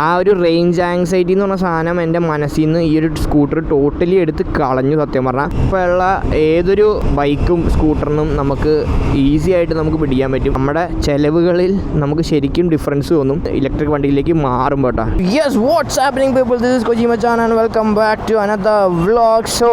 ആ ഒരു range anxiety എന്ന് പറഞ്ഞ സാധനം എൻ്റെ മനസ്സിൽ നിന്ന് ഈ ഒരു സ്കൂട്ടർ ടോട്ടലി എടുത്ത് കളഞ്ഞു സത്യം പറഞ്ഞാൽ. ഇപ്പോൾ ഉള്ള ഏതൊരു ബൈക്കും സ്കൂട്ടറിനും നമുക്ക് ഈസി ആയിട്ട് നമുക്ക് പിടിക്കാൻ പറ്റും. നമ്മുടെ ചിലവുകളിൽ നമുക്ക് ശരിക്കും ഡിഫറൻസ് തോന്നും ഇലക്ട്രിക് വണ്ടിയിലേക്ക് മാറുമ്പോൾ കേട്ടോ. Yes, what's happening people, this is Kochi Machan and welcome back to another vlog. So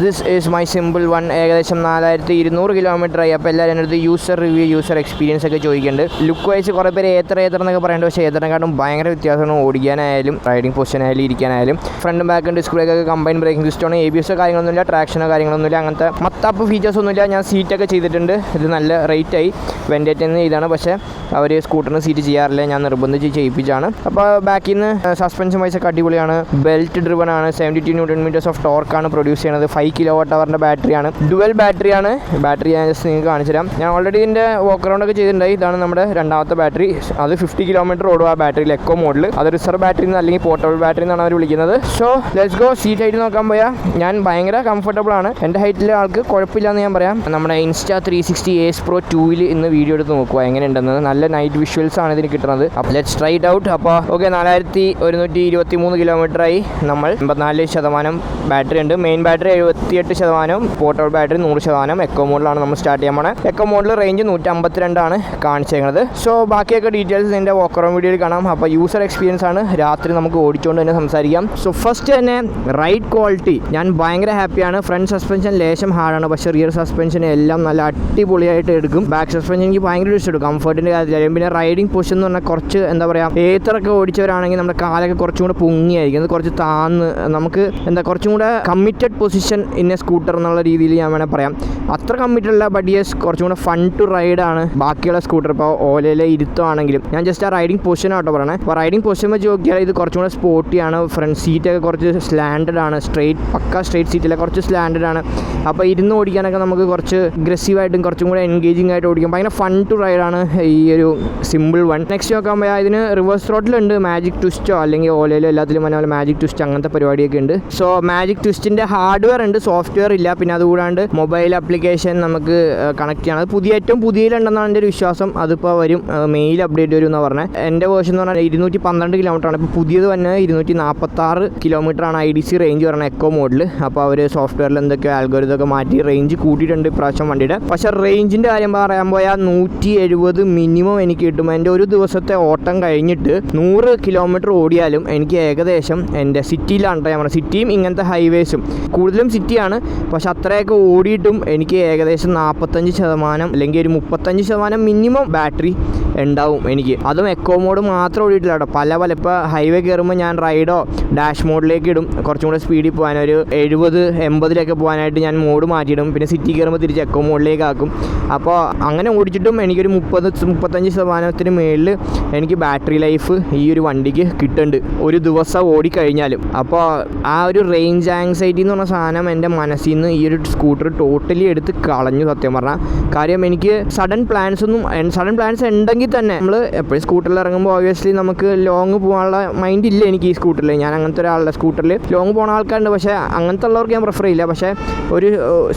this is my simple one. ഏകദേശം 4200 കിലോമീറ്ററായി. അപ്പോൾ എല്ലാവരും എൻ്റെ അടുത്ത് യൂസർ റിവ്യൂ, യൂസർ എക്സ്പീരിയൻസ് ഒക്കെ ചോദിക്കുന്നുണ്ട്. ലുക്ക് വൈസ് കുറേ പേര് ഏത്ര എന്നൊക്കെ പറയുന്നുണ്ട്. പക്ഷേ ഏത്തനെക്കാട്ടും ഭയങ്കര വ്യത്യാസമാണ് ഓടിക്കാനായാലും റൈഡിങ് പൊസിഷനായാലും ഇരിക്കാനായാലും. ഫ്രണ്ടും ബാക്കും ഡിസ്ക് ബ്രേക്കൊക്കെ കമ്പൈൻ ബ്രേക്കിംഗ് സിസ്റ്റമാണ്. ABS കാര്യങ്ങളൊന്നുമില്ല, ട്രാക്ഷനോ കാര്യങ്ങളൊന്നുമില്ല, അങ്ങനത്തെ മത്താപ്പ് ഫീച്ചേഴ്സ് ഒന്നുമില്ല. ഞാൻ സീറ്റൊക്കെ ചെയ്തിട്ടുണ്ട്. ഇത് നല്ല റേറ്റായി വെൻറ്റേറ്റ് എന്ന് ചെയ്താണ്. പക്ഷേ അവർ സ്കൂട്ടറിന് സീറ്റ് ചെയ്യാറില്ല, ഞാൻ നിർബന്ധിച്ച് ചെയ്യിപ്പിച്ചാണ്. അപ്പോൾ ബാക്കിൽ നിന്ന് സസ്പെൻഷൻ വൈസൊക്കെ അടിപൊളിയാണ്. ബെൽറ്റ് ഡ്രിവൺ ആണ്. 72 Nm ഓഫ് ടോർക്കാണ് പ്രൊഡ്യൂസ് ചെയ്യുന്നത്. 5 kWh ബാറ്ററിയാണ്. ഡുവൽ ബാറ്ററിയാണ്. ബാറ്ററി ഞാൻ ജസ്റ്റ് നിങ്ങൾക്ക് കാണിച്ചു തരാം. ഞാൻ ഓൾറെഡി ഇതിൻ്റെ വോക്ക് അറൗണ്ട് ഒക്കെ ചെയ്തിട്ടുണ്ടായി. ഇതാണ് നമ്മുടെ രണ്ടാമത്തെ ബാറ്ററി. അത് 50 km ഓടും ആ ബാറ്ററിയിൽ. Eco model. അത് റിസർവ് ബാറ്ററി അല്ലെങ്കിൽ പോർട്ടബിൾ ബാറ്ററി എന്നാണ് അവർ വിളിക്കുന്നത്. So let's go. Seat height നോക്കാൻ പോയാൽ ഞാൻ ഭയങ്കര കംഫർട്ടബിൾ ആണ്. എൻ്റെ ഹൈറ്റിലെ ആൾക്ക് കുഴപ്പമില്ല എന്ന് ഞാൻ പറയാം. നമ്മുടെ Insta360 ACE Pro 2 ഇന്ന് വീഡിയോ എടുത്ത് നോക്കുക എങ്ങനെയുണ്ടെന്ന്. നല്ല നൈറ്റ് വിഷ്വൽസ് ആണ് ഇതിന് കിട്ടുന്നത്. അപ്പോൾ ലെറ്റ്സ് ട്രൈ ഇറ്റ് ഔട്ട്. അപ്പോൾ ഓക്കെ, 4123 കിലോമീറ്ററായി. നമ്മൾ 84% ബാറ്ററി ഉണ്ട്. Main battery 78%, portable battery 100%. Eco മോഡിലാണ് നമ്മൾ സ്റ്റാർട്ട് ചെയ്യാൻ പോണേ. എക്കോ മോഡിൽ റേഞ്ച് 152 ആണ് കാണിച്ചേക്കുന്നത്. സോ ബാക്കിയൊക്കെ ഡീറ്റെയിൽസ് ഇതിൻ്റെ വോക്കറൗണ്ട് വീഡിയോയിൽ കാണാം. അപ്പോൾ യൂസർ എക്സ്പീരിയൻസ് ആണ്. രാത്രി നമുക്ക് ഓടിച്ചുകൊണ്ട് തന്നെ സംസാരിക്കാം. സോ ഫസ്റ്റ് തന്നെ റൈഡ് ക്വാളിറ്റി ഞാൻ ഭയങ്കര ഹാപ്പിയാണ്. ഫ്രണ്ട് സസ്പെൻഷൻ ലേശം ഹാർഡാണ്, പക്ഷേ റിയർ സസ്പെൻഷൻ എല്ലാം നല്ല അടിപൊളിയായിട്ട് എടുക്കും. ബാക്ക് സസ്പെൻഷൻ എനിക്ക് ഭയങ്കര ഇഷ്ടപ്പെടും കംഫർട്ടിൻ്റെ കാര്യത്തിലായാലും. പിന്നെ റൈഡിങ് പൊസിഷൻ എന്ന് പറഞ്ഞാൽ കുറച്ച് എന്താ പറയുക, ഏത്തറൊക്കെ ഓടിച്ചവരാണെങ്കിൽ നമ്മുടെ കാലൊക്കെ കുറച്ചും കൂടെ പൊങ്ങിയായിരിക്കും. അത് കുറച്ച് താന്ന് നമുക്ക് കുറച്ചും കൂടെ committed position in A scooter എന്നുള്ള രീതിയിൽ ഞാൻ വേണേൽ പറയാം. അത്ര കമ്മിറ്റഡ് അല്ല, ബട്ട് യെസ് കുറച്ചും കൂടെ ഫൺ ടു റൈഡാണ് ബാക്കിയുള്ള സ്കൂട്ടർ. ഇപ്പോൾ ഓലയിലെ ഇരുത്തമാണെങ്കിലും ഞാൻ ജസ്റ്റ് ആ റൈഡിങ് പൊസിഷൻ ആട്ടോ പറയണേ. അപ്പോൾ റൈഡിങ് പൊസിഷൻ വെച്ച് നോക്കിയാൽ ഇത് കുറച്ചും കൂടെ സ്പോർട്ടിയാണ്. ഫ്രണ്ട് സീറ്റൊക്കെ കുറച്ച് സ്ലാൻഡഡ് ആണ്. പക്ക സ്ട്രേറ്റ് സീറ്റില്ല, കുറച്ച് സ്ലാൻഡഡ് ആണ്. അപ്പോൾ ഇരുന്ന് ഓടിക്കാനൊക്കെ നമുക്ക് കുറച്ച് അഗ്രസീവായിട്ടും കുറച്ചും കൂടെ എൻഗേജിങ് ആയിട്ട് ഓടിക്കാം. ഭയങ്കര ഫൺ ടു റൈഡാണ് ഈ ഒരു സിമ്പിൾ വൺ. നെക്സ്റ്റ് നോക്കാൻ പോയാൽ ഇതിന് റിവേഴ്സ് ത്രോട്ടിലുണ്ട്. മാജിക് ട്വിസ്റ്റോ അല്ലെങ്കിൽ ഓലയിലോ എല്ലാത്തിലും പറഞ്ഞ പോലെ മാജിക് ട്വിസ്റ്റ് അങ്ങനത്തെ പരിപാടിയൊക്കെ ഉണ്ട്. സോ മാജിക് ട്വിസ്റ്റിൻ്റെ ഹാർഡ്വെയർ ഉണ്ട്, സോഫ്റ്റ്വെയർ ഇല്ല. പിന്നെ അതുകൂടാണ്ട് മൊബൈൽ ആപ്ലിക്കേഷൻ നമുക്ക് കണക്ട് ചെയ്യണം. അത് ഏറ്റവും പുതിയതിലുണ്ടെന്നാണ് എൻ്റെ ഒരു വിശ്വാസം. അതിപ്പോൾ വരും, മെയിൽ അപ്ഡേറ്റ് വരും എന്നാണ് പറഞ്ഞത്. എൻ്റെ വേർഷൻ എന്ന് പറഞ്ഞാൽ 212 കിലോമീറ്ററാണ്. ഇപ്പോൾ പുതിയത് തന്നെ 246 കിലോമീറ്ററാണ് IDC റേഞ്ച് പറഞ്ഞത് എക്കോ മോഡിൽ. അപ്പോൾ അവർ സോഫ്റ്റ്വെയറിൽ എന്തൊക്കെയോ ആൽഗോരിതമൊക്കെ മാറ്റി റേഞ്ച് കൂട്ടിയിട്ടുണ്ട് ഇപ്രാവശ്യം വണ്ടിയുടെ. പക്ഷേ റേഞ്ചിൻ്റെ കാര്യം പറയാൻ പോയാൽ 170 മിനിമം എനിക്ക് കിട്ടും. എൻ്റെ ഒരു ദിവസത്തെ ഓട്ടം കഴിഞ്ഞിട്ട് 100 കിലോമീറ്റർ ഓടിയാലും എനിക്ക് ഏകദേശം എൻ്റെ സിറ്റിയിലാണ് ഞാൻ പറഞ്ഞത്. സിറ്റിയും ഇങ്ങനത്തെ ഹൈവേസും കൂടുതലും സിറ്റിയാണ്. പക്ഷെ അത്രയൊക്കെ ഓടിയിട്ടും എനിക്ക് ഏകദേശം 45% അല്ലെങ്കിൽ ഒരു 35% മിനിമം ബാറ്ററി ഉണ്ടാവും എനിക്ക്. അതും എക്കോ മോഡ് മാത്രം ഓടിയിട്ടില്ല കേട്ടോ. പല ഇപ്പോൾ ഹൈവേ കയറുമ്പോൾ ഞാൻ റൈഡോ ഡാഷ് മോഡിലേക്ക് ഇടും. കുറച്ചും കൂടെ സ്പീഡിൽ പോകാൻ ഒരു 70-80 പോകാനായിട്ട് ഞാൻ മോഡ് മാറ്റിയിടും. പിന്നെ സിറ്റി കയറുമ്പോൾ തിരിച്ച് എക്കോ മോഡിലേക്ക് ആക്കും. അപ്പോൾ അങ്ങനെ ഓടിച്ചിട്ടും എനിക്കൊരു 30-35% മേളിൽ എനിക്ക് ബാറ്ററി ലൈഫ് ഈ ഒരു വണ്ടിക്ക് കിട്ടുന്നുണ്ട് ഒരു ദിവസം ഓടിക്കഴിഞ്ഞാലും. അപ്പോൾ ആ ഒരു റേഞ്ച് ആങ്സൈറ്റി എന്ന് പറഞ്ഞ സാധനം എൻ്റെ മനസ്സിൽ നിന്ന് ഈ ഒരു സ്കൂട്ടർ ടോട്ടലി എടുത്ത് കളഞ്ഞു സത്യം പറഞ്ഞാൽ. കാര്യം എനിക്ക് സഡൻ പ്ലാൻസ് ഉണ്ടെങ്കിൽ തന്നെ നമ്മൾ എപ്പോഴും സ്കൂട്ടറിൽ ഇറങ്ങുമ്പോൾ ഓബിയസ്ലി നമുക്ക് ലോങ് പോകാനുള്ള മൈൻഡ് ഇല്ല എനിക്ക് ഈ സ്കൂട്ടറിൽ. ഞാൻ അങ്ങനത്തെ ഒരാളുടെ സ്കൂട്ടറിൽ ലോങ് പോകുന്ന ആൾക്കാരുണ്ട്, പക്ഷേ അങ്ങനത്തെ ഉള്ളവർക്ക് ഞാൻ പ്രിഫർ ചെയ്യില്ല. പക്ഷേ ഒരു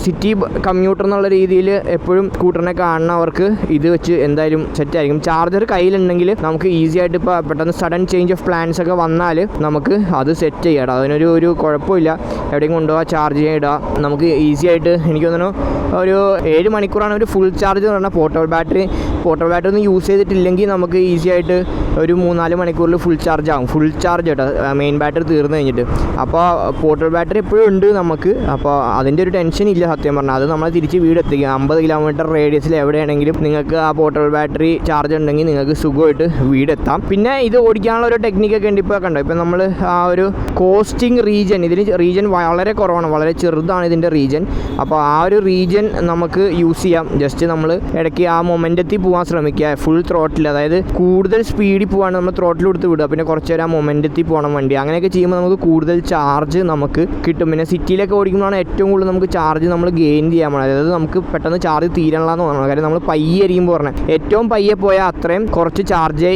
സിറ്റി കമ്മ്യൂട്ടർ എന്നുള്ള രീതിയിൽ എപ്പോഴും സ്കൂട്ടറിനെ കാണുന്നവർക്ക് ഇത് വെച്ച് എന്തായാലും സെറ്റ് ആയിരിക്കും. ചാർജർ കയ്യിലുണ്ടെങ്കിൽ നമുക്ക് ഈസി ആയിട്ട് ഇപ്പോൾ പെട്ടെന്ന് സഡൻ ചേഞ്ച് ഓഫ് പ്ലാൻസ് ഒക്കെ വന്നാൽ നമുക്ക് അത് സെറ്റ് ചെയ്യാം. അതിനൊരു കുഴപ്പമില്ല. എവിടെയും കൊണ്ടുപോകാം, ചാർജ് ചെയ്യാൻ ഇടുക. നമുക്ക് ഈസി ആയിട്ട് എനിക്ക് തോന്നുന്നു ഒരു 7 മണിക്കൂറാണ് ഒരു ഫുൾ ചാർജ് എന്ന് പറഞ്ഞാൽ. പോർട്ടബിൾ ബാറ്ററി ഒന്നും യൂസ് ചെയ്തിട്ടില്ലെങ്കിൽ നമുക്ക് ഈസി ആയിട്ട് ഒരു 3-4 മണിക്കൂറിൽ ഫുൾ ചാർജ് ആകും. ഫുൾ ചാർജ് കേട്ടോ, മെയിൻ ബാറ്ററി തീർന്നു കഴിഞ്ഞിട്ട്. അപ്പോൾ പോർട്ടബിൾ ബാറ്ററി എപ്പോഴും ഉണ്ട് നമുക്ക്. അപ്പോൾ അതിൻ്റെ ഒരു ടെൻഷൻ ഇല്ല സത്യം പറഞ്ഞാൽ. അത് നമ്മൾ തിരിച്ച് വീടെത്തിക്കും. 50 കിലോമീറ്റർ റേഡിയസിൽ എവിടെയാണെങ്കിലും നിങ്ങൾക്ക് ആ പോർട്ടബിൾ ബാറ്ററി ചാർജ് ഉണ്ടെങ്കിൽ നിങ്ങൾക്ക് സുഖമായിട്ട് വീടെത്താം. പിന്നെ ഇത് ഓടിക്കാനുള്ള ഒരു ടെക്നിക്കൊക്കെ ഉണ്ട്. ഇപ്പോൾ കണ്ടോ, ഇപ്പോൾ നമ്മൾ ആ ഒരു കോസ്റ്റിംഗ് റീജൻ, ഇതിന് റീജൻ വളരെ കുറവാണ്, വളരെ ചെറുതാണ് ഇതിൻ്റെ റീജൻ. അപ്പോൾ ആ ഒരു റീജൻ നമുക്ക് യൂസ് ചെയ്യാം. ജസ്റ്റ് നമ്മൾ ഇടയ്ക്ക് ആ മൊമെൻറ്റത്തിൽ പോകാൻ ശ്രമിക്കുക. ഫുൾ ത്രോട്ടിൽ, അതായത് കൂടുതൽ സ്പീഡിൽ പോകാൻ നമ്മൾ ത്രോട്ടിൽ കൊടുത്ത് വിടുക. പിന്നെ കുറച്ച് നേരം ആ മൊമെൻറ്റത്തിൽ പോകണം വണ്ടി. അങ്ങനെയൊക്കെ ചെയ്യുമ്പോൾ നമുക്ക് കൂടുതൽ ചാർജ് നമുക്ക് കിട്ടും. പിന്നെ സിറ്റിയിലൊക്കെ ഓടിക്കുമ്പോഴാണ് ഏറ്റവും കൂടുതൽ നമുക്ക് ചാർജ് നമ്മൾ ഗെയിൻ ചെയ്യാൻ പോകുന്നത്. അതായത് നമുക്ക് പെട്ടെന്ന് ചാർജ് തീരണല്ലാന്ന് തോന്നണം. കാര്യം നമ്മൾ പയ്യെ എരിയുമ്പോൾ പറഞ്ഞാൽ ഏറ്റവും പയ്യെ പോയാൽ അത്രയും കുറച്ച് ചാർജ്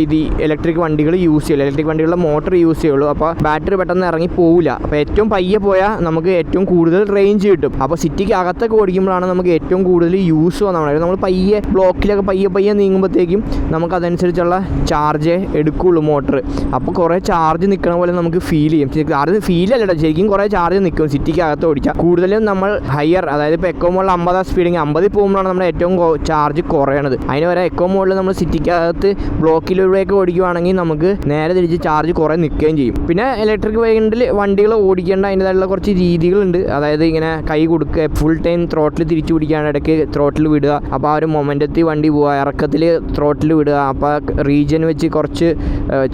ഇത് ഇലക്ട്രിക് വണ്ടികൾ യൂസ് ചെയ്യുള്ളൂ. ഇലക്ട്രിക് വണ്ടികളുടെ മോട്ടർ യൂസ് ചെയ്യുള്ളൂ. അപ്പോൾ ബാറ്ററി പെട്ടെന്ന് ഇറങ്ങി പോവില്ല. അപ്പോൾ ഏറ്റവും പയ്യെ പോയാൽ നമുക്ക് ഏറ്റവും കൂടുതൽ റേഞ്ച് കിട്ടും. അപ്പോൾ സിറ്റിക്ക് അകത്തൊക്കെ ഓടിക്കുമ്പോഴാണ് നമുക്ക് ഏറ്റവും കൂടുതൽ യൂസ് വന്നത്. നമ്മൾ പയ്യെ ബ്ലോക്ക് ബ്ലോക്കിലൊക്കെ പയ്യെ നീങ്ങുമ്പോഴത്തേക്കും നമുക്കതനുസരിച്ചുള്ള ചാർജ് എടുക്കുകയുള്ളൂ മോട്ടർ. അപ്പോൾ കുറേ ചാർജ് നിൽക്കണ പോലെ നമുക്ക് ഫീൽ ചെയ്യും. ചാർജ് ഫീലല്ലട്ടോ, ശരിക്കും കുറേ ചാർജ് നിൽക്കും സിറ്റിക്കകത്ത് ഓടിച്ചാൽ. കൂടുതലും നമ്മൾ ഹയർ, അതായത് ഇപ്പോൾ എക്കോ മോഡിൽ 50 സ്പീഡിങ് 50 പോകുമ്പോഴാണ് നമ്മുടെ ഏറ്റവും ചാർജ് കുറയണത്. അതിന് വരെ എക്കോ മോഡിൽ നമ്മൾ സിറ്റിക്കകത്ത് ബ്ലോക്കിലൂടെയൊക്കെ ഓടിക്കുവാണെങ്കിൽ നമുക്ക് നേരെ തിരിച്ച് ചാർജ് കുറേ നിൽക്കുകയും ചെയ്യും. പിന്നെ ഇലക്ട്രിക് വണ്ടികൾ ഓടിക്കേണ്ട അതിൻ്റെതായുള്ള കുറച്ച് രീതികളുണ്ട്. അതായത് ഇങ്ങനെ കൈ കൊടുക്കുക, ഫുൾ ടൈം ത്രോട്ടിൽ തിരിച്ചു പിടിക്കാൻ, ഇടയ്ക്ക് ത്രോട്ടിൽ വിടുക. അപ്പോൾ ആ ഒരു മൊമെൻറ്റത്തിൽ വണ്ടി പോവുക, ഇറക്കത്തിൽ ത്രോട്ടിൽ വിടുക. അപ്പോൾ റീജിയൻ വെച്ച് കുറച്ച്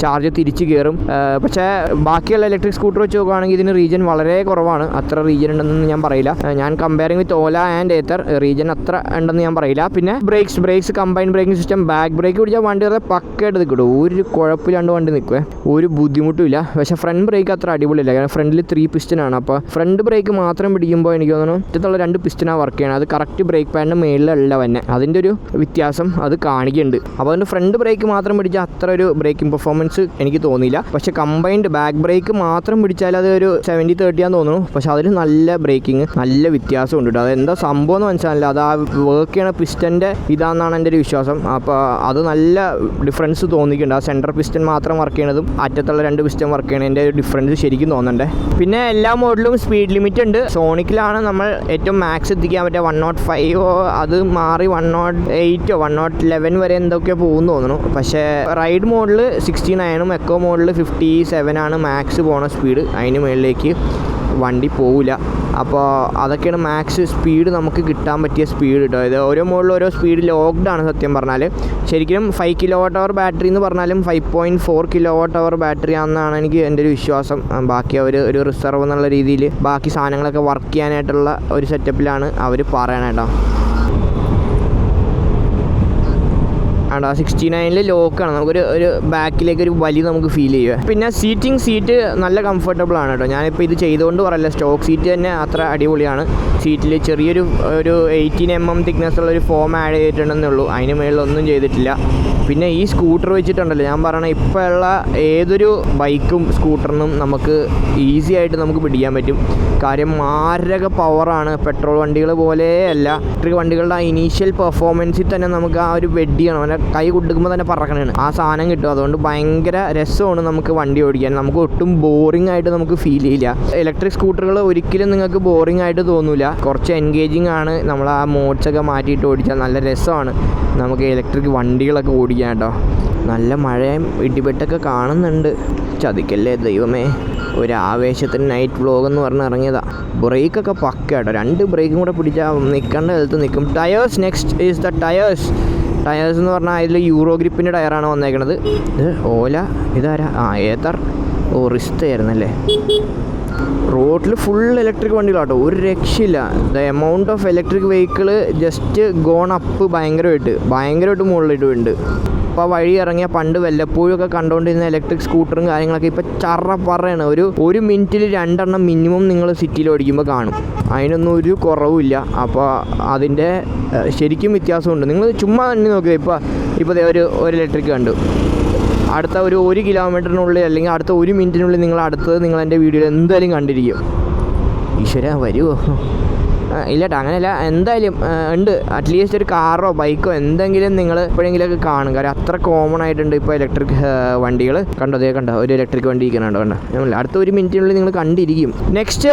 ചാർജ് തിരിച്ച് കയറും. പക്ഷേ ബാക്കിയുള്ള ഇലക്ട്രിക് സ്കൂട്ടർ വെച്ച് നോക്കുകയാണെങ്കിൽ ഇതിന് റീജിയൻ വളരെ കുറവാണ്. അത്ര റീജിയൻ ഉണ്ടെന്ന് ഞാൻ പറയില്ല. ഞാൻ comparing with Ola and Ather regen അത്ര ഉണ്ടെന്ന് ഞാൻ പറയില്ല. പിന്നെ brakes combined braking system. Back brake പിടിച്ചാൽ വണ്ടി വളരെ പക്കയായിട്ട് നിൽക്കും. ഒരു കുഴപ്പമില്ലാണ്ട് വണ്ടി നിൽക്കുവേ, ഒരു ബുദ്ധിമുട്ടുമില്ല. പക്ഷേ ഫ്രണ്ട് ബ്രേക്ക് അത്ര അടിപൊളിയില്ല. കാരണം ഫ്രണ്ടിൽ 3 പിസ്റ്റനാണ്. അപ്പോൾ ഫ്രണ്ട് ബ്രേക്ക് മാത്രം പിടിക്കുമ്പോൾ എനിക്ക് തോന്നുന്നു മറ്റുള്ള 2 പിസ്റ്റനാണ് വർക്ക് ചെയ്യണം. അത് കറക്റ്റ് ബ്രേക്ക് പാഡിൻ്റെ മേളിലല്ല തന്നെ, അതിൻ്റെ ഒരു വ്യത്യാസം അത് കാണിക്കുന്നുണ്ട്. അപ്പോൾ അതിൻ്റെ ഫ്രണ്ട് ബ്രേക്ക് മാത്രം പിടിച്ചാൽ അത്ര ഒരു ബ്രേക്കിംഗ് പെർഫോമൻസ് എനിക്ക് തോന്നിയില്ല. പക്ഷേ കമ്പൈൻഡ് ബാക്ക് ബ്രേക്ക് മാത്രം പിടിച്ചാൽ അത് ഒരു 70-30 ആണെന്ന് തോന്നുന്നു. പക്ഷേ അതിൽ നല്ല ബ്രേക്കിംഗ്, നല്ല വ്യത്യാസം ഉണ്ട്. അതെന്താ സംഭവം എന്ന് മനസ്സിലായില്ല. അത് ആ വർക്ക് ചെയ്യണ പിസ്റ്റൻ്റെ ഇതാണെന്നാണ് എൻ്റെ ഒരു വിശ്വാസം. അപ്പോൾ അത് നല്ല ഡിഫറൻസ് തോന്നിക്കുന്നുണ്ട്. ആ സെൻറ്റർ പിസ്റ്റൻ മാത്രം വർക്ക് ചെയ്യണതും അറ്റത്തുള്ള 2 പിസ്റ്റൻ വർക്ക് ചെയ്യണതിൻ്റെ ഒരു ഡിഫറൻസ് ശരിക്കും തോന്നുന്നുണ്ട്. പിന്നെ എല്ലാ മോഡലും സ്പീഡ് ലിമിറ്റ് ഉണ്ട്. സോണിക്കിലാണ് നമ്മൾ ഏറ്റവും മാക്സ് എത്തിക്കാൻ പറ്റുക 105, അത് മാറി 108 111 വരെ എന്തൊക്കെയോ പോകുന്നു തോന്നുന്നു. പക്ഷേ റൈഡ് മോഡിൽ 69 എക്കോ മോഡിൽ 57 ആണ് മാക്സ് പോണ സ്പീഡ്. അതിന് മുകളിലേക്ക് വണ്ടി പോവില്ല. അപ്പോൾ അതൊക്കെയാണ് മാക്സ് സ്പീഡ് നമുക്ക് കിട്ടാൻ പറ്റിയ സ്പീഡ് കേട്ടോ. ഇത് ഓരോ മോഡിലും ഓരോ സ്പീഡ് ലോക്ക്ഡാണ് സത്യം പറഞ്ഞാൽ. ശരിക്കും 5 kWh ബാറ്ററി എന്ന് പറഞ്ഞാലും 5.4 kWh ബാറ്ററി ആണെന്നാണ് എനിക്ക് എൻ്റെ ഒരു വിശ്വാസം. ബാക്കി അവർ ഒരു റിസർവ് എന്നുള്ള രീതിയിൽ ബാക്കി സാധനങ്ങളൊക്കെ വർക്ക് ചെയ്യാനായിട്ടുള്ള ഒരു സെറ്റപ്പിലാണ് അവർ പറയണത് കേട്ടോ. ആണോ 69 ലോക്കാണ്. നമുക്കൊരു ബാക്കിലേക്ക് ഒരു വലി നമുക്ക് ഫീൽ ചെയ്യുക. പിന്നെ സീറ്റ് നല്ല കംഫർട്ടബിൾ ആണ് കേട്ടോ. ഞാനിപ്പോൾ ഇത് ചെയ്തുകൊണ്ട് പറയില്ല, സ്റ്റോക്ക് സീറ്റ് തന്നെ അത്ര അടിപൊളിയാണ്. സീറ്റിൽ ചെറിയൊരു 18 mm തിക്നെസ്സുള്ളൊരു ഫോം ആഡ് ചെയ്തിട്ടുണ്ടെന്നേ ഉള്ളൂ. അതിന് മുകളിലൊന്നും ചെയ്തിട്ടില്ല. പിന്നെ ഈ സ്കൂട്ടർ വെച്ചിട്ടുണ്ടല്ലോ, ഞാൻ പറയണത് ഇപ്പോഴുള്ള ഏതൊരു ബൈക്കും സ്കൂട്ടറിനും നമുക്ക് ഈസി ആയിട്ട് നമുക്ക് പിടിക്കാൻ പറ്റും. കാര്യം മാരക പവറാണ്. പെട്രോൾ വണ്ടികൾ പോലെയല്ല. ഇലക്ട്രിക് വണ്ടികളുടെ ഇനീഷ്യൽ പെർഫോമൻസിൽ തന്നെ നമുക്ക് ആ ഒരു വെടിയാണ്, അവനെ കൈ കൊടുക്കുമ്പോൾ തന്നെ പറക്കണതാണ് ആ സാധനം കിട്ടും. അതുകൊണ്ട് ഭയങ്കര രസമാണ് നമുക്ക് വണ്ടി ഓടിക്കാൻ. നമുക്ക് ഒട്ടും ബോറിംഗ് ആയിട്ട് നമുക്ക് ഫീൽ ചെയ്യില്ല. ഇലക്ട്രിക് സ്കൂട്ടറുകൾ ഒരിക്കലും നിങ്ങൾക്ക് ബോറിംഗ് ആയിട്ട് തോന്നില്ല. കുറച്ച് എൻഗേജിങ് ആണ്. നമ്മൾ ആ മോഡ്സൊക്കെ മാറ്റിയിട്ട് ഓടിച്ചാൽ നല്ല രസമാണ് നമുക്ക് ഇലക്ട്രിക് വണ്ടികളൊക്കെ ഓടിക്കാൻ കേട്ടോ. നല്ല മഴയും ഇടിവെട്ടൊക്കെ കാണുന്നുണ്ട്. ചതിക്കല്ലേ ദൈവമേ. ഒരു ആവേശത്തിന് നൈറ്റ് വ്ലോഗ് എന്ന് പറഞ്ഞ് ഇറങ്ങിയതാണ്. ബ്രേക്കൊക്കെ പക്ക കേട്ടോ. 2 ബ്രേക്കും കൂടെ പിടിച്ചാൽ നിൽക്കേണ്ട സ്ഥലത്ത് നിൽക്കും. Tyres next is the tyres എന്ന് പറഞ്ഞാൽ അതിൽ യൂറോ ഗ്രിപ്പിൻ്റെ ടയറാണ് വന്നേക്കണത്. ഇത് ഓല, ഇതാരാ? ഏത്തർ. റിസ്തായിരുന്നല്ലേ. റോഡിൽ ഫുൾ ഇലക്ട്രിക് വണ്ടികളാട്ടോ, ഒരു രക്ഷയില്ല. The amount of electric vehicle just gone up ഭയങ്കരമായിട്ട് മുകളിലിട്ടുണ്ട്. ഇപ്പോൾ വഴി ഇറങ്ങിയ പണ്ട് വല്ലപ്പോഴൊക്കെ കണ്ടുകൊണ്ടിരുന്ന ഇലക്ട്രിക് സ്കൂട്ടറും കാര്യങ്ങളൊക്കെ ഇപ്പോൾ പറയാണ്. ഒരു മിനിറ്റിൽ 2 എണ്ണം മിനിമം നിങ്ങൾ സിറ്റിയിൽ ഓടിക്കുമ്പോൾ കാണും. അതിനൊന്നും ഒരു കുറവുമില്ല. അപ്പോൾ അതിൻ്റെ ശരിക്കും വ്യത്യാസമുണ്ട്. നിങ്ങൾ ചുമ്മാ തന്നെ നോക്കുക. ഇപ്പോൾ ഒരു ഇലക്ട്രിക് കണ്ടു, അടുത്ത ഒരു 1 കിലോമീറ്ററിനുള്ളിൽ അല്ലെങ്കിൽ അടുത്ത 1 മിനിറ്റിനുള്ളിൽ നിങ്ങൾ എൻ്റെ വീഡിയോയിൽ എന്തായാലും കണ്ടിരിക്കും. ഈശ്വര വരുമോ? ഇല്ലട്ടോ, അങ്ങനെയല്ല. എന്തായാലും ഉണ്ട്. അറ്റ്ലീസ്റ്റ് ഒരു കാറോ ബൈക്കോ എന്തെങ്കിലും നിങ്ങൾ എപ്പോഴെങ്കിലുമൊക്കെ കാണും. കാര്യം അത്ര കോമൺ ആയിട്ടുണ്ട് ഇപ്പോൾ ഇലക്ട്രിക് വണ്ടികൾ. കണ്ടോ ഒരു ഇലക്ട്രിക് വണ്ടി ഇരിക്കണുണ്ടോ? അടുത്ത 1 മിനിറ്റിനുള്ളിൽ നിങ്ങൾ കണ്ടിരിക്കും. Next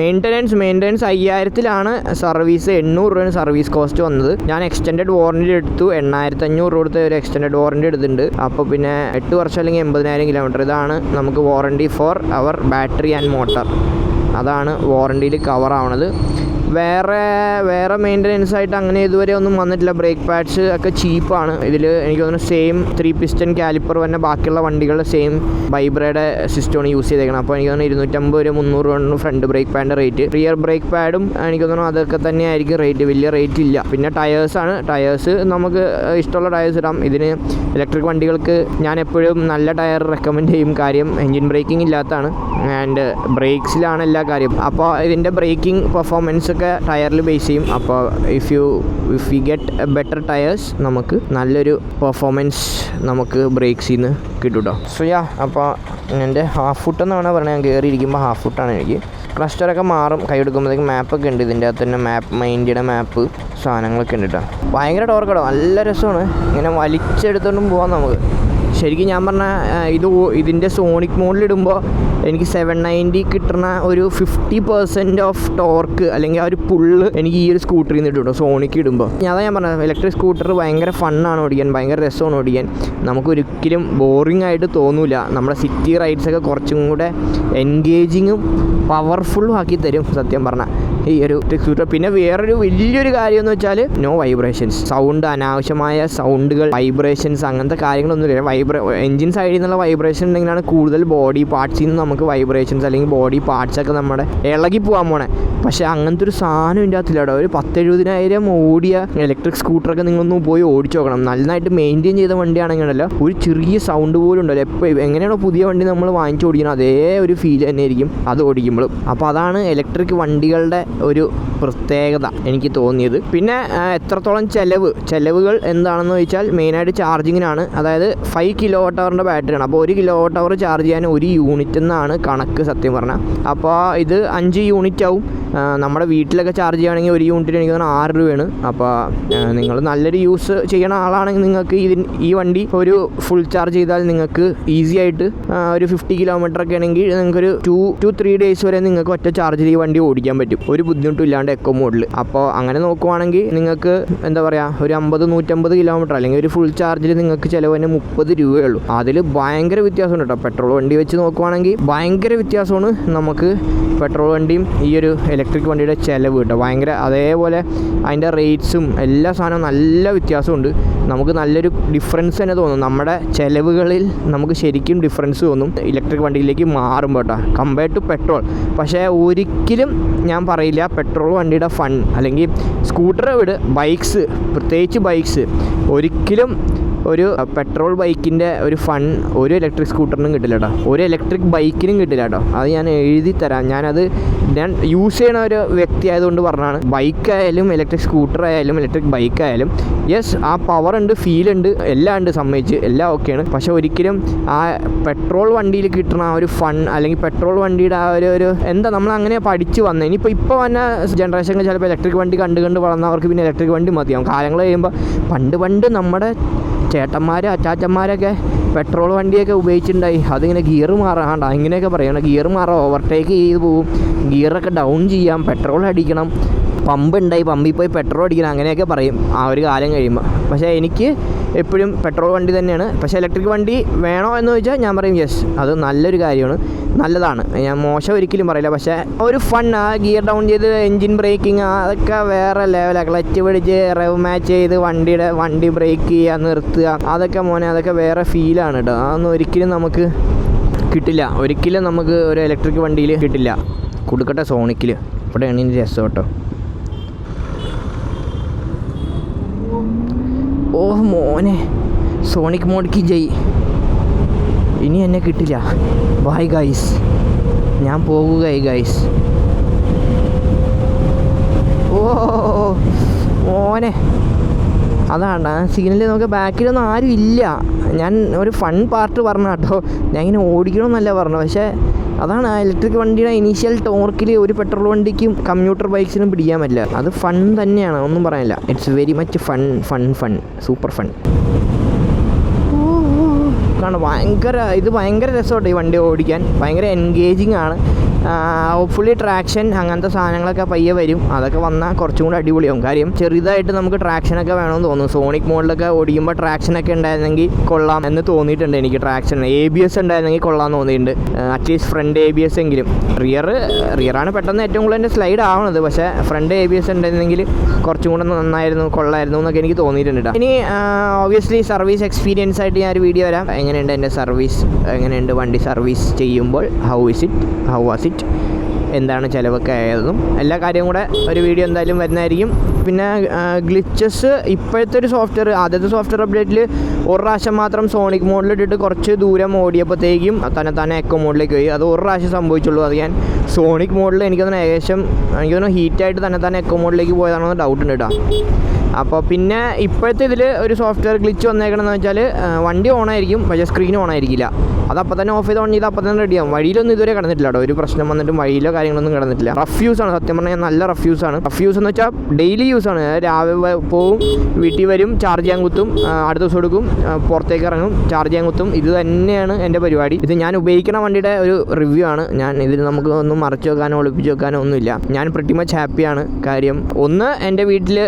maintenance 5000-ലാണ് service. 800 രൂപയാണ് സർവീസ് കോസ്റ്റ് വന്നത്. ഞാൻ എക്സ്റ്റൻഡഡ് വാറൻറ്റി എടുത്തു. 8500 കൊടുത്ത് ഒരു എക്സ്റ്റൻഡഡ് വാറൻറ്റി എടുത്തിട്ടുണ്ട്. അപ്പോൾ പിന്നെ 8 വർഷം അല്ലെങ്കിൽ 80,000 കിലോമീറ്റർ. ഇതാണ് നമുക്ക് വാറൻറ്റി ഫോർ അവർ ബാറ്ററി ആൻഡ് മോട്ടർ. അതാണ് വാറൻറ്റിയിൽ കവർ ആവണത്. വേറെ മെയിൻ്റനൻസ് ആയിട്ട് അങ്ങനെ ഇതുവരെ ഒന്നും വന്നിട്ടില്ല. ബ്രേക്ക് പാഡ്സ് ഒക്കെ ചീപ്പാണ്. ഇതിൽ എനിക്ക് തോന്നുന്നു സെയിം 3 പിസ്റ്റൻ കാലിപ്പർ തന്നെ ബാക്കിയുള്ള വണ്ടികളുടെ സെയിം വൈബ്രയുടെ സിസ്റ്റമാണ് യൂസ് ചെയ്തേക്കണം. അപ്പോൾ എനിക്ക് തോന്നുന്നു 250-300 രൂപ ഫ്രണ്ട് ബ്രേക്ക് പാഡിൻ്റെ റേറ്റ്. റിയർ ബ്രേക്ക് പാഡും എനിക്ക് തോന്നുന്നു അതൊക്കെ തന്നെയായിരിക്കും റേറ്റ്. വലിയ റേറ്റ് ഇല്ല. പിന്നെ ടയേഴ്സ് നമുക്ക് ഇഷ്ടമുള്ള ടയേഴ്സ് ഇടാം. ഇതിന് ഇലക്ട്രിക് വണ്ടികൾക്ക് ഞാൻ എപ്പോഴും നല്ല ടയർ റെക്കമെൻഡ് ചെയ്യും. കാര്യം എൻജിൻ ബ്രേക്കിംഗ് ഇല്ലാത്തതാണ് ആൻഡ് ബ്രേക്സിലാണ് എല്ലാ കാര്യം. അപ്പോൾ ഇതിൻ്റെ ബ്രേക്കിംഗ് പെർഫോമൻസ് ഒക്കെ ടയറിൽ ബേസ് ചെയ്യും. അപ്പോൾ if you get better tyres നമുക്ക് നല്ലൊരു പെർഫോമൻസ് നമുക്ക് ബ്രേക്സിൽ നിന്ന് കിട്ടും കേട്ടോ. അപ്പോൾ എൻ്റെ ഹാഫ് ഫുട്ട് എന്ന് വേണമെങ്കിൽ പറഞ്ഞാൽ ഞാൻ കയറിയിരിക്കുമ്പോൾ ഹാഫ് ഫുട്ടാണ് എനിക്ക്. ക്ലസ്റ്ററൊക്കെ മാറും. കൈ എടുക്കുമ്പോഴത്തേക്ക് മാപ്പൊക്കെ ഉണ്ട്. ഇതിൻ്റെ അകത്ത് തന്നെ മൈൻഡിയുടെ മാപ്പ് സാധനങ്ങളൊക്കെ ഉണ്ട് കേട്ടോ. ഭയങ്കര ടോർക്കടോ, നല്ല രസമാണ്. ഇങ്ങനെ വലിച്ചെടുത്തോണ്ടും പോകാം നമുക്ക്. ശരിക്കും ഞാൻ പറഞ്ഞ ഇതിൻ്റെ സോണിക് മോഡിലിടുമ്പോൾ എനിക്ക് 790 കിട്ടുന്ന ഒരു 50% ഓഫ് ടോർക്ക് അല്ലെങ്കിൽ ആ ഒരു പുള്ള് എനിക്ക് ഈ ഒരു സ്കൂട്ടറിൽ നിന്ന് കിട്ടും സോണിക്ക് ഇടുമ്പോൾ. ഞാൻ പറഞ്ഞത് ഇലക്ട്രിക് സ്കൂട്ടർ ഭയങ്കര ഫണ്ണാണ് ഓടിക്കാൻ, ഭയങ്കര രസമാണ് ഓടിക്കാൻ. നമുക്കൊരിക്കലും ബോറിംഗ് ആയിട്ട് തോന്നില്ല. നമ്മുടെ സിറ്റി റൈഡ്സൊക്കെ കുറച്ചും കൂടെ എൻഗേജിങ്ങും പവർഫുള്ളും ആക്കി തരും സത്യം പറഞ്ഞാൽ ഈ ഒരു ഇലക്ട്രിക് സ്കൂട്ടർ. പിന്നെ വേറൊരു വലിയൊരു കാര്യം എന്ന് വെച്ചാൽ നോ വൈബ്രേഷൻസ്. സൗണ്ട്, അനാവശ്യമായ സൗണ്ടുകൾ, വൈബ്രേഷൻസ് അങ്ങനത്തെ കാര്യങ്ങളൊന്നുമില്ല. എൻജിൻ സൈഡിൽ നിന്നുള്ള വൈബ്രേഷൻ ഉണ്ടെങ്കിലാണ് കൂടുതൽ ബോഡി പാർട്സിൽ നിന്ന് നമുക്ക് വൈബ്രേഷൻസ് അല്ലെങ്കിൽ ബോഡി പാർട്സൊക്കെ നമ്മുടെ ഇളകി പോകാൻ പോണേ. പക്ഷേ അങ്ങനത്തെ ഒരു സാധനം ഇതിൻ്റെ അകത്തില്ല കേട്ടോ. ഒരു 10-70,000 ഓടിയ ഇലക്ട്രിക് സ്കൂട്ടറൊക്കെ നിങ്ങളൊന്ന് പോയി ഓടിച്ച് നോക്കണം. നന്നായിട്ട് മെയിൻറ്റെയിൻ ചെയ്ത വണ്ടിയാണെങ്കിലല്ലോ ഒരു ചെറിയ സൗണ്ട് പോലും ഉണ്ടല്ലോ. എപ്പോൾ എങ്ങനെയാണോ പുതിയ വണ്ടി നമ്മൾ വാങ്ങിച്ച് ഓടിക്കണം അതേ ഒരു ഫീൽ തന്നെ ആയിരിക്കും അത് ഓടിക്കുമ്പോഴും. അപ്പോൾ അതാണ് ഇലക്ട്രിക് വണ്ടികളുടെ ഒരു പ്രത്യേകത എനിക്ക് തോന്നിയത്. പിന്നെ എത്രത്തോളം ചെലവുകൾ എന്താണെന്ന് ചോദിച്ചാൽ മെയിനായിട്ട് ചാർജിങ്ങിനാണ്. അതായത് 5 kWh ബാറ്ററിയാണ്. അപ്പോൾ 1 kWh ചാർജ് ചെയ്യാൻ 1 യൂണിറ്റ് എന്നാണ് കണക്ക് സത്യം പറഞ്ഞാൽ. അപ്പോൾ ഇത് 5 യൂണിറ്റ് ആവും. നമ്മുടെ വീട്ടിലൊക്കെ ചാർജ് ചെയ്യുകയാണെങ്കിൽ 1 യൂണിറ്റിന് എനിക്ക് തോന്നുന്നു 6 രൂപയാണ്. അപ്പോൾ നിങ്ങൾ നല്ലൊരു യൂസ് ചെയ്യണ ആളാണെങ്കിൽ നിങ്ങൾക്ക് ഈ വണ്ടി ഒരു ഫുൾ ചാർജ് ചെയ്താൽ നിങ്ങൾക്ക് ഈസി ആയിട്ട് ഒരു 50 കിലോമീറ്റർ ഒക്കെ ആണെങ്കിൽ നിങ്ങൾക്കൊരു 2-3 ഡേയ്സ് വരെ നിങ്ങൾക്ക് ഒറ്റ ചാർജിൽ ഈ വണ്ടി ഓടിക്കാൻ പറ്റും, ഒരു ബുദ്ധിമുട്ടും ഇല്ലാണ്ട് എക്കോ മോഡിൽ. അപ്പോൾ അങ്ങനെ നോക്കുവാണെങ്കിൽ നിങ്ങൾക്ക് എന്താ പറയുക ഒരു 50-150 കിലോമീറ്റർ അല്ലെങ്കിൽ ഒരു ഫുൾ ചാർജിൽ നിങ്ങൾക്ക് ചിലവ് തന്നെ 30 രൂപയേ ഉള്ളൂ. അതിൽ ഭയങ്കര വ്യത്യാസമുണ്ട് കേട്ടോ. പെട്രോൾ വണ്ടി വെച്ച് നോക്കുവാണെങ്കിൽ ഭയങ്കര വ്യത്യാസമാണ് നമുക്ക് പെട്രോൾ വണ്ടിയും ഈ ഒരു ഇലക്ട്രിക് വണ്ടിയുടെ ചിലവ് കേട്ടോ. ഭയങ്കര അതേപോലെ അതിൻ്റെ റേറ്റ്സും എല്ലാ സാധനവും നല്ല വ്യത്യാസമുണ്ട്. നമുക്ക് നല്ലൊരു ഡിഫറൻസ് തന്നെ തോന്നും. നമ്മുടെ ചിലവുകളിൽ നമുക്ക് ശരിക്കും ഡിഫറൻസ് തോന്നും ഇലക്ട്രിക് വണ്ടിയിലേക്ക് മാറുമ്പോൾ കേട്ടോ കമ്പയർഡ് ടു പെട്രോൾ. പക്ഷേ ഒരിക്കലും ഞാൻ പറയില്ല പെട്രോൾ വണ്ടിയുടെ ഫൺ അല്ലെങ്കിൽ സ്കൂട്ടർ വിട് ബൈക്സ്, പ്രത്യേകിച്ച് ബൈക്സ് ഒരിക്കലും ഒരു പെട്രോൾ ബൈക്കിൻ്റെ ഒരു ഫൺ ഒരു ഇലക്ട്രിക് സ്കൂട്ടറിനും കിട്ടില്ല കേട്ടോ, ഒരു ഇലക്ട്രിക് ബൈക്കിനും കിട്ടില്ല കേട്ടോ. അത് ഞാൻ എഴുതി തരാം. ഞാൻ യൂസ് ചെയ്യണ ഒരു വ്യക്തി ആയതുകൊണ്ട് പറഞ്ഞാണ്. ബൈക്കായാലും ഇലക്ട്രിക് സ്കൂട്ടർ ആയാലും ഇലക്ട്രിക് ബൈക്കായാലും യെസ് ആ പവർ ഉണ്ട്, ഫീലുണ്ട്, എല്ലാം ഉണ്ട്, സമ്മതിച്ച് എല്ലാം ഓക്കെയാണ്. പക്ഷേ ഒരിക്കലും ആ പെട്രോൾ വണ്ടിയിൽ കിട്ടുന്ന ആ ഒരു ഫൺ അല്ലെങ്കിൽ പെട്രോൾ വണ്ടിയുടെ ആ ഒരു എന്താ നമ്മൾ അങ്ങനെ പഠിച്ച് വന്നത്. ഇപ്പോൾ വന്ന ജനറേഷനിൽ ചിലപ്പോൾ ഇലക്ട്രിക് വണ്ടി കണ്ട് വളർന്നവർക്ക് പിന്നെ ഇലക്ട്രിക് വണ്ടി മതിയാവും. കാലങ്ങൾ കഴിയുമ്പോൾ പണ്ട് നമ്മുടെ ചേട്ടന്മാർ അച്ചാച്ചന്മാരൊക്കെ പെട്രോൾ വണ്ടിയൊക്കെ ഉപയോഗിച്ചിട്ടുണ്ടായി. അതിങ്ങനെ ഗിയർ മാറാണ്ട ഇങ്ങനെയൊക്കെ പറയണം, ഗിയർ മാറാം, ഓവർടേക്ക് ചെയ്ത് പോവും, ഗിയറൊക്കെ ഡൗൺ ചെയ്യാം, പെട്രോൾ അടിക്കണം, പമ്പ് ഉണ്ടായി പമ്പിൽ പോയി പെട്രോൾ അടിക്കണം, അങ്ങനെയൊക്കെ പറയും ആ ഒരു കാലം കഴിയുമ്പോൾ. പക്ഷേ എനിക്ക് എപ്പോഴും പെട്രോൾ വണ്ടി തന്നെയാണ്. പക്ഷേ ഇലക്ട്രിക് വണ്ടി വേണോ എന്ന് ചോദിച്ചാൽ ഞാൻ പറയും യെസ്, അത് നല്ലൊരു കാര്യമാണ്, നല്ലതാണ്, ഞാൻ മോശം ഒരിക്കലും പറയില്ല. പക്ഷേ ഒരു ഫൺ, ആ ഗിയർ ഡൗൺ ചെയ്ത് എൻജിൻ ബ്രേക്കിങ് അതൊക്കെ വേറെ ലെവലാണ്. ക്ലച്ച് പിടിച്ച് റെവ് മാച്ച് ചെയ്ത് വണ്ടി ബ്രേക്ക് ചെയ്യുക, നിർത്തുക, അതൊക്കെ മോനെ അതൊക്കെ വേറെ ഫീലാണ് കേട്ടോ. അതൊന്നും ഒരിക്കലും നമുക്ക് കിട്ടില്ല, ഒരിക്കലും നമുക്ക് ഒരു ഇലക്ട്രിക് വണ്ടിയിൽ കിട്ടില്ല. കൊടുക്കട്ടെ സോണിക്കിൽ, ഇവിടെയാണ് ഇതിൻ്റെ രസം കേട്ടോ. ഓ മോനെ, സോണിക് മോഡിക്ക് ജയ്. ഇനി എന്നെ കിട്ടില്ല. ബൈ ഗൈസ്, ഞാൻ പോകുകയായി ഗൈസ്. ഓ മോനെ, അതാണ് സിഗ്നലിൽ നമുക്ക് ബാക്കിലൊന്നും ആരും ഇല്ല. ഞാൻ ഒരു ഫൺ പാർട്ട് പറഞ്ഞ കേട്ടോ, ഞാൻ ഇങ്ങനെ ഓടിക്കണമെന്നല്ല പറഞ്ഞു. പക്ഷേ അതാണ് ആ ഇലക്ട്രിക് വണ്ടിയുടെ ഇനീഷ്യൽ ടോർക്കിൽ ഒരു പെട്രോൾ വണ്ടിക്കും കമ്മ്യൂട്ടർ ബൈക്സിനും പിടിക്കാൻ പറ്റില്ല. അത് ഫൺ തന്നെയാണ്, ഒന്നും പറയാനില്ല. It's very much fun, super fun. കാരണം ഭയങ്കര രസമുണ്ട് ഈ വണ്ടി ഓടിക്കാൻ, ഭയങ്കര എൻഗേജിങ് ആണ്. ഹോപ്പ്ഫുള്ളി ട്രാക്ഷൻ അങ്ങനത്തെ സാധനങ്ങളൊക്കെ പയ്യെ വരും. അതൊക്കെ വന്നാൽ കുറച്ചും കൂടി അടിപൊളിയാവും. കാര്യം ചെറുതായിട്ട് നമുക്ക് ട്രാക്ഷനൊക്കെ വേണമെന്ന് തോന്നുന്നു. സോണിക് മോഡിലൊക്കെ ഓടിക്കുമ്പോൾ ട്രാക്ഷനൊക്കെ ഉണ്ടായിരുന്നെങ്കിൽ കൊള്ളാം എന്ന് തോന്നിയിട്ടുണ്ട് എനിക്ക്. ട്രാക്ഷൻ ABS ഉണ്ടായിരുന്നെങ്കിൽ കൊള്ളാമെന്ന് തോന്നിയിട്ടുണ്ട്. അറ്റ്ലീസ്റ്റ് ഫ്രണ്ട് ABS എങ്കിലും. റിയറാണ് പെട്ടെന്ന് ഏറ്റവും കൂടുതൽ എൻ്റെ സ്ലൈഡ് ആവണത്. പക്ഷേ ഫ്രണ്ട് ABS ഉണ്ടായിരുന്നെങ്കിൽ കുറച്ചും കൂടെ നന്നായിരുന്നു, കൊള്ളായിരുന്നു എന്നൊക്കെ എനിക്ക് തോന്നിയിട്ടുണ്ട്. ഇനി ഓബിയസ്ലി സർവീസ് എക്സ്പീരിയൻസ് ആയിട്ട് ഞാനൊരു വീഡിയോ വരാം. എങ്ങനെയുണ്ട് എൻ്റെ സർവീസ്, എങ്ങനെയുണ്ട് വണ്ടി സർവീസ് ചെയ്യുമ്പോൾ, ഹൗ വാസ് ഇറ്റ്, എന്താണ് ചിലവൊക്കെ ആയതും എല്ലാ കാര്യവും കൂടെ ഒരു വീഡിയോ എന്തായാലും വരുന്നതായിരിക്കും. പിന്നെ ഗ്ലിച്ചസ് ഇപ്പോഴത്തെ ഒരു സോഫ്റ്റ്വെയർ, ആദ്യത്തെ സോഫ്റ്റ്വെയർ അപ്ഡേറ്റിൽ ഒരു പ്രാവശ്യം മാത്രം സോണിക് മോഡിലിട്ടിട്ട് കുറച്ച് ദൂരം ഓടിയപ്പോഴത്തേക്കും തന്നെ എക്കോ മോഡിലേക്ക് പോയി. അത് ഒരു പ്രാവശ്യം സംഭവിച്ചുള്ളൂ. അത് ഞാൻ സോണിക് മോഡിൽ എനിക്ക് തോന്നുന്നു ഏകദേശം ഹീറ്റായിട്ട് തന്നെ എക്കോ മോഡിലേക്ക് പോയതാണെന്ന് ഡൗട്ട് ഉണ്ട് കേട്ടോ. അപ്പോൾ പിന്നെ ഇപ്പോഴത്തെ ഇതിൽ ഒരു സോഫ്റ്റ്വെയർ ഗ്ലിച്ച് വന്നേക്കണമെന്ന് വെച്ചാൽ വണ്ടി ഓണായിരിക്കും, പക്ഷേ സ്ക്രീൻ ഓണായിരിക്കില്ല. അത് അപ്പോൾ തന്നെ ഓഫ് ചെയ്ത് ഓൺ ചെയ്ത് അപ്പോൾ തന്നെ റെഡിയാവും. വഴിയിലൊന്നും ഇതുവരെ കിടന്നിട്ടില്ല കേട്ടോ, ഒരു പ്രശ്നം വന്നിട്ടും വഴിയിലോ കാര്യങ്ങളൊന്നും കിടന്നിട്ടില്ല. റഫ് യൂസാണ്, സത്യം പറഞ്ഞാൽ നല്ല റഫ് യൂസാണ്. റഫ് യൂസ് എന്ന് വെച്ചാൽ ഡെയിലി യൂസാണ്. രാവിലെ പോവും, വീട്ടിൽ വരും, ചാർജ് ചെയ്യാൻ കുത്തും, അടുത്ത ദിവസം എടുക്കും, പുറത്തേക്ക് ഇറങ്ങും, ചാർജ് ചെയ്യാൻ കുത്തും. ഇത് തന്നെയാണ് എൻ്റെ പരിപാടി. ഇത് ഞാൻ ഉപയോഗിക്കുന്ന വണ്ടിയുടെ ഒരു റിവ്യൂ ആണ്. ഞാൻ ഇതിൽ നമുക്ക് ഒന്നും മറച്ചു വെക്കാനോ ഒളിപ്പിച്ച് വെക്കാനോ ഒന്നുമില്ല. ഞാൻ പ്രിറ്റി മച്ച് ഹാപ്പിയാണ്. കാര്യം ഒന്ന്, എൻ്റെ വീട്ടിൽ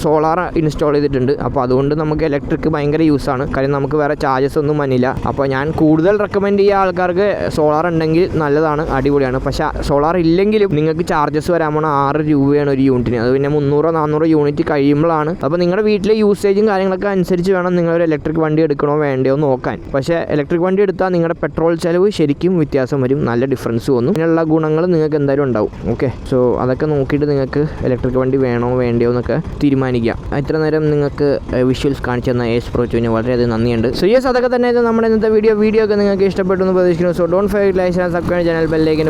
സോളാർ ഇൻസ്റ്റാൾ ചെയ്തിട്ടുണ്ട്. അപ്പോൾ അതുകൊണ്ട് നമുക്ക് ഇലക്ട്രിക് ഭയങ്കര യൂസാണ്. കാര്യം നമുക്ക് വേറെ ചാർജസ് ഒന്നും വന്നില്ല. അപ്പോൾ ഞാൻ കൂടുതൽ റെക്കമെൻഡ് ചെയ്യുക ആൾക്കാർക്ക് സോളാർ ഉണ്ടെങ്കിൽ നല്ലതാണ്, അടിപൊളിയാണ്. പക്ഷേ സോളാർ ഇല്ലെങ്കിലും നിങ്ങൾക്ക് ചാർജസ് വരാൻ പോണ 6 രൂപയാണ് ഒരു യൂണിറ്റിന്. അത് പിന്നെ 300-400 യൂണിറ്റ് കഴിയുമ്പോഴാണ്. അപ്പോൾ നിങ്ങളുടെ വീട്ടിലെ യൂസേജും കാര്യങ്ങളൊക്കെ അനുസരിച്ച് വേണം നിങ്ങളൊരു ഇലക്ട്രിക് വണ്ടി എടുക്കണോ വേണ്ടയോ നോക്കാൻ. പക്ഷേ ഇലക്ട്രിക് വണ്ടി എടുത്താൽ നിങ്ങളുടെ പെട്രോൾ ചിലവ് ശരിക്കും വ്യത്യാസം വരും, നല്ല ഡിഫറൻസ് വന്നു. ഇതിനുള്ള ഗുണങ്ങൾ നിങ്ങൾക്ക് എന്തായാലും ഉണ്ടാവും. ഓക്കെ, സോ അതൊക്കെ നോക്കിയിട്ട് നിങ്ങൾക്ക് ഇലക്ട്രിക് വണ്ടി വേണോ വേണ്ടയോ എന്നൊക്കെ തീരുമാനിക്കാം. ഇത്ര നേരം നിങ്ങൾക്ക് വിഷ്വൽസ് കാണിച്ചു തന്ന AS Pro Chuവിന് വളരെയധികം നന്ദിയുണ്ട്. സോ യെസ്, അതൊക്കെ തന്നെ നമ്മുടെ ഇന്നത്തെ വീഡിയോ ഒക്കെ നിങ്ങൾക്ക് ഇഷ്ടപ്പെട്ടു എന്ന് പ്രതീക്ഷിക്കുന്നു. So don't forget like, subscribe, channel ബെല്ലൈക്കൻ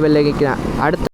അടുത്ത